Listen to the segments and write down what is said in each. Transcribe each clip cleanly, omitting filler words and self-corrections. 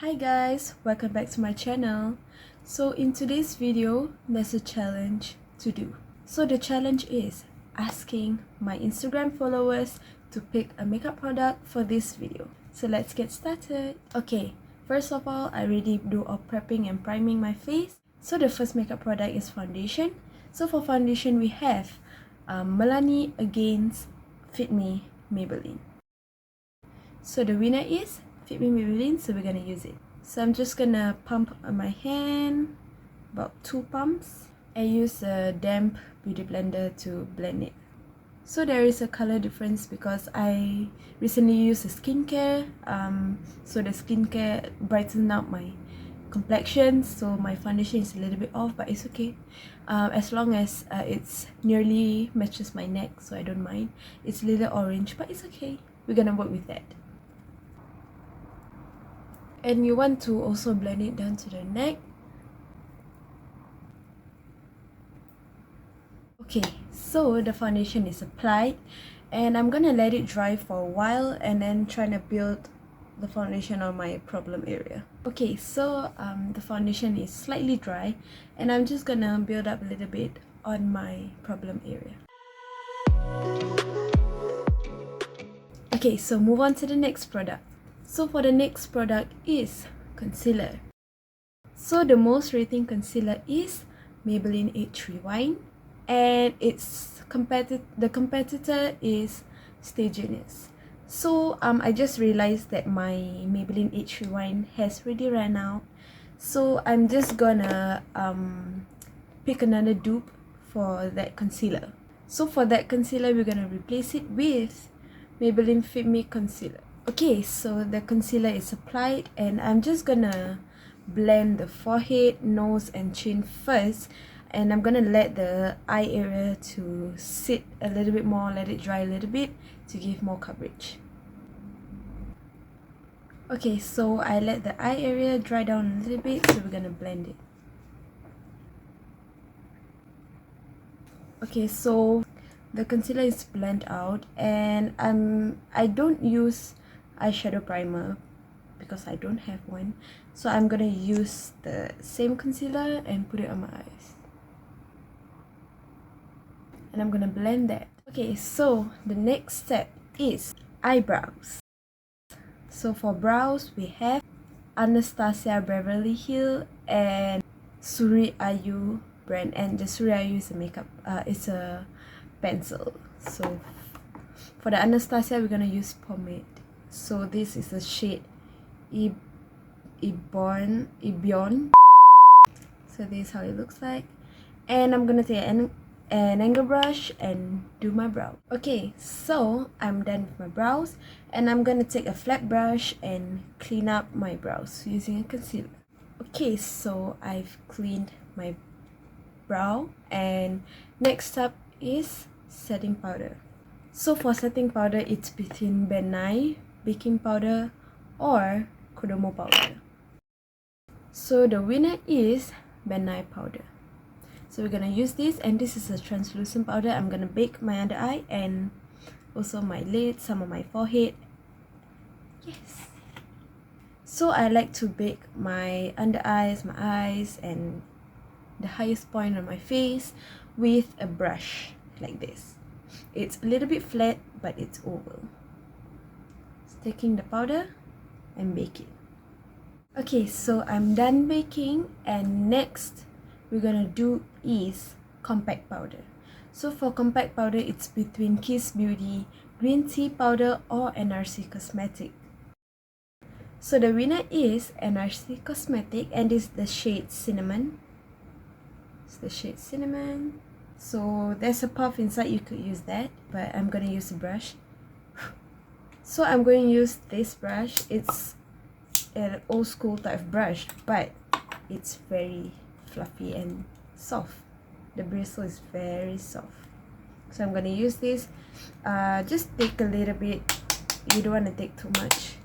Hi guys, welcome back to my channel. So in today's video, there's a challenge to do. So the challenge is asking my Instagram followers to pick a makeup product for this video. So let's get started. Okay, first of all, I already do all prepping and priming my face. So the first makeup product is foundation. So for foundation, we have Milani Against Fit Me Maybelline. So the winner is Fit Me Maybelline, so we're gonna use it. So I'm just gonna pump on my hand, about 2 pumps, and use a damp beauty blender to blend it. So there is a color difference because I recently used a skincare, so the skincare brightened up my complexion, so my foundation is a little bit off, but it's okay. As long as it's nearly matches my neck, so I don't mind. It's a little orange, but it's okay. We're gonna work with that. And you want to also blend it down to the neck. Okay, so the foundation is applied and I'm gonna let it dry for a while and then try to build the foundation on my problem area. Okay, so the foundation is slightly dry and I'm just gonna build up a little bit on my problem area. Okay, so move on to the next product. So for the next product is concealer. So the most rating concealer is Maybelline Age Rewind, and the competitor is Stay Genius. So I just realized that my Maybelline Age Rewind has already run out, so I'm just gonna pick another dupe for that concealer. So for that concealer, we're gonna replace it with Maybelline Fit Me Concealer. Okay, so the concealer is applied and I'm just gonna blend the forehead, nose and chin first, and I'm gonna let the eye area to sit a little bit more, let it dry a little bit to give more coverage. Okay, so I let the eye area dry down a little bit, so we're gonna blend it. Okay, so the concealer is blended out and I don't use eyeshadow primer because I don't have one, so I'm gonna use the same concealer and put it on my eyes, and I'm gonna blend that. Okay, so the next step is eyebrows. So for brows, we have Anastasia Beverly Hills and Suri Ayu brand, and the Suri Ayu is a makeup, it's a pencil. So for the Anastasia, we're gonna use pomade. So this is the shade Ibion. So this is how it looks like, and I'm gonna take an angle brush and do my brow. Okay, so I'm done with my brows and I'm gonna take a flat brush and clean up my brows using a concealer. Okay, so I've cleaned my brow, and next up is setting powder. So for setting powder, it's between Ben Nye baking powder or Kodomo powder. So the winner is Ben Nye powder. So we're gonna use this, and this is a translucent powder. I'm gonna bake my under eye and also my lid, some of my forehead. Yes. So I like to bake my under eyes, my eyes, and the highest point on my face with a brush like this. It's a little bit flat, but it's oval. Taking the powder and bake it. Okay, so I'm done baking, and next we're gonna do is compact powder. So for compact powder, it's between Kiss Beauty green tea powder or NRC Cosmetic. So the winner is NRC Cosmetic, and this is the shade Cinnamon. It's the shade Cinnamon. So there's a puff inside, you could use that, but I'm gonna use a brush. So I'm going to use this brush. It's an old school type of brush, but it's very fluffy and soft. The bristle is very soft. So I'm going to use this. Just take a little bit. You don't want to take too much.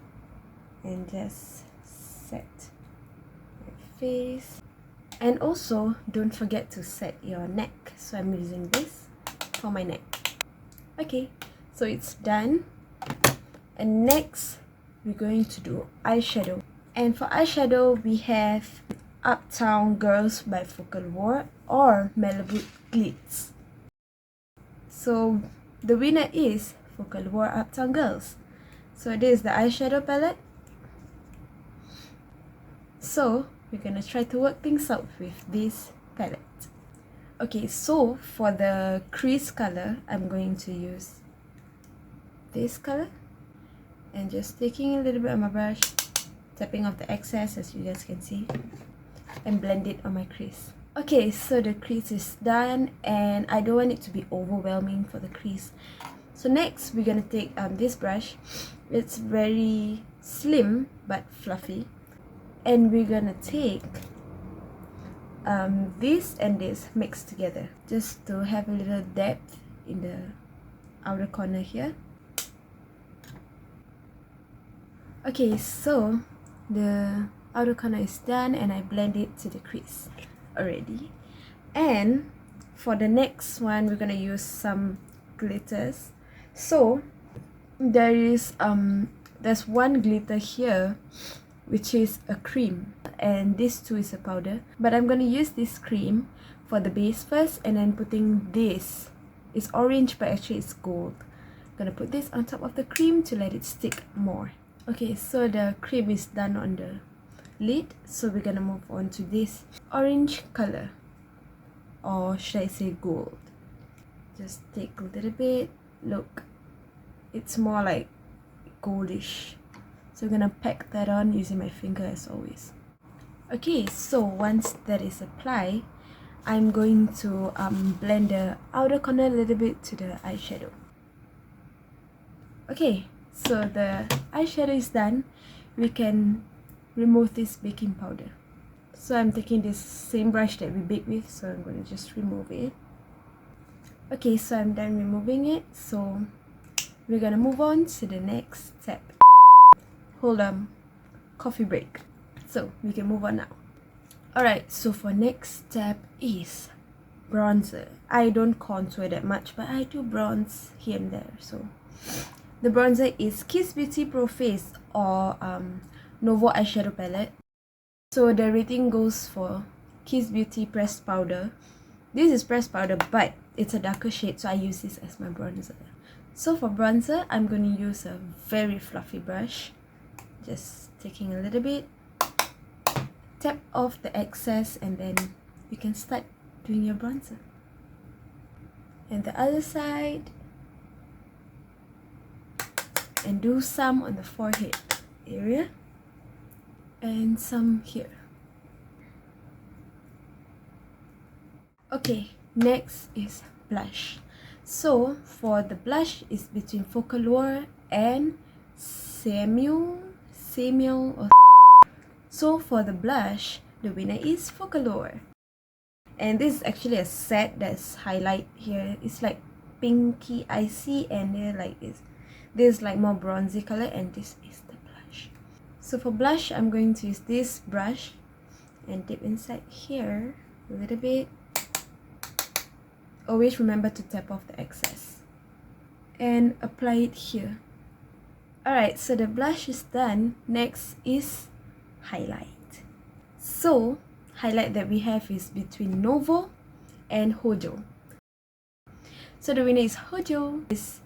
And just set your face. And also, don't forget to set your neck. So I'm using this for my neck. Okay, so it's done. And next, we're going to do eyeshadow. And for eyeshadow, we have Uptown Girls by Focal War or Malibu Glitz. So the winner is Focal War Uptown Girls. So this is the eyeshadow palette. So we're gonna try to work things out with this palette. Okay, so for the crease color, I'm going to use this color and just taking a little bit on my brush, tapping off the excess as you guys can see, and blend it on my crease. Okay, so the crease is done and I don't want it to be overwhelming for the crease. So next we're gonna take this brush. It's very slim but fluffy, and we're gonna take this and this mixed together just to have a little depth in the outer corner here. Okay, so the outer corner is done and I blend it to the crease already. And for the next one, we're gonna use some glitters. So there's one glitter here which is a cream, and this too is a powder, but I'm gonna use this cream for the base first and then putting this. It's orange but actually it's gold. I'm gonna put this on top of the cream to let it stick more. Okay, so the cream is done on the lid, so we're gonna move on to this orange color, or should I say gold. Just take a little bit. Look, it's more like goldish. So we're gonna pack that on using my finger as always. Okay, so once that is applied, I'm going to blend the outer corner a little bit to the eyeshadow. Okay, so the eyeshadow is done. We can remove this baking powder. So I'm taking this same brush that we baked with, so I'm going to just remove it. Okay, so I'm done removing it. So we're going to move on to the next step. Hold on, coffee break. So we can move on now. Alright, so for next step is bronzer. I don't contour that much, but I do bronze here and there. So the bronzer is Kiss Beauty Pro Face or Novo eyeshadow palette. So the rating goes for Kiss Beauty pressed powder. This is pressed powder, but it's a darker shade, so I use this as my bronzer. So for bronzer, I'm going to use a very fluffy brush. Just taking a little bit, tap off the excess, and then you can start doing your bronzer. And the other side, and do some on the forehead area and some here. Okay, next is blush. So for the blush is between Focal War and Samuel. So for the blush, the winner is Focal War. And this is actually a set that's highlight here. It's like pinky icy, and they're like this. This is like more bronzy color, and this is the blush. So for blush, I'm going to use this brush and dip inside here a little bit. Always remember to tap off the excess and apply it here. Alright, so the blush is done. Next is highlight. So highlight that we have is between Novo and Hojo. So the winner is Hojo. This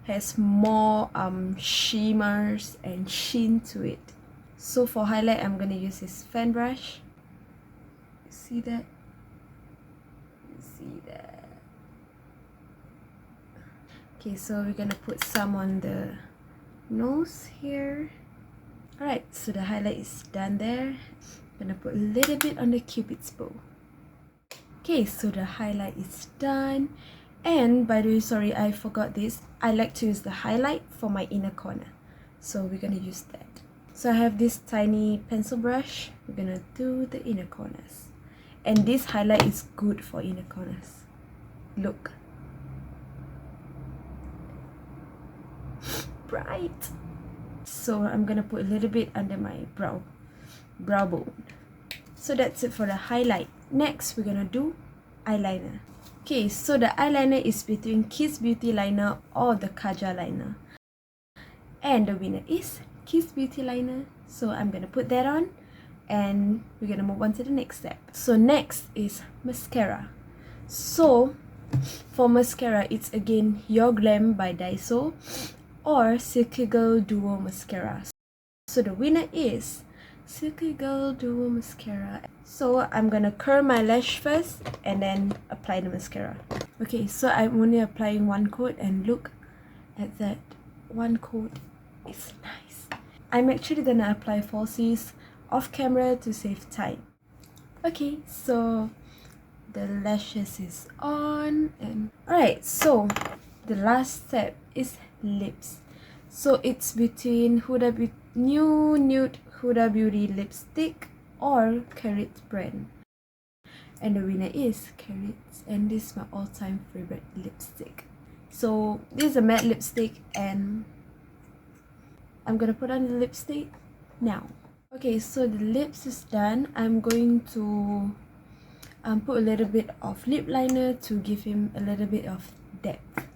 has more shimmers and sheen to it. So for highlight, I'm gonna use this fan brush. You see that? You see that? Okay, so we're gonna put some on the nose here. Alright, so the highlight is done there. I'm gonna put a little bit on the cupid's bow. Okay, so the highlight is done. And by the way, sorry, I forgot this. I like to use the highlight for my inner corner, so we're gonna use that. So I have this tiny pencil brush. We're gonna do the inner corners, and this highlight is good for inner corners. Look, bright. So I'm gonna put a little bit under my brow bone. So that's it for the highlight. Next, we're gonna do eyeliner. Okay, so the eyeliner is between Kiss Beauty liner or the Kajal liner, and the winner is Kiss Beauty liner. So I'm gonna put that on and we're gonna move on to the next step. So next is mascara. So for mascara, it's again Your Glam by Daiso or Silky Girl Duo Mascara. So the winner is Silky Girl Duo Mascara. So I'm gonna curl my lash first and then apply the mascara. Okay, so I'm only applying one coat and look at that. One coat is nice. I'm actually gonna apply falsies off camera to save time. Okay, so the lashes is on and alright, so the last step is lips. So it's between new nude Huda Beauty lipstick or Carrot brand, and the winner is Carrots, and this is my all-time favorite lipstick. So this is a matte lipstick and I'm gonna put on the lipstick now. Okay, so the lips is done. I'm going to put a little bit of lip liner to give him a little bit of depth.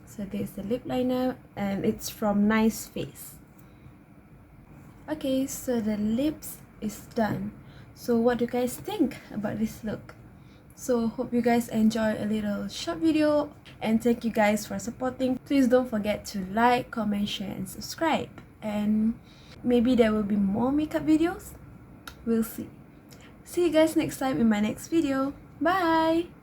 So there's the lip liner and it's from Nice Face. Okay, so the lips is done. So what do you guys think about this look? So hope you guys enjoy a little short video and thank you guys for supporting. Please don't forget to like, comment, share and subscribe, and maybe there will be more makeup videos. We'll see. See you guys next time in my next video. Bye!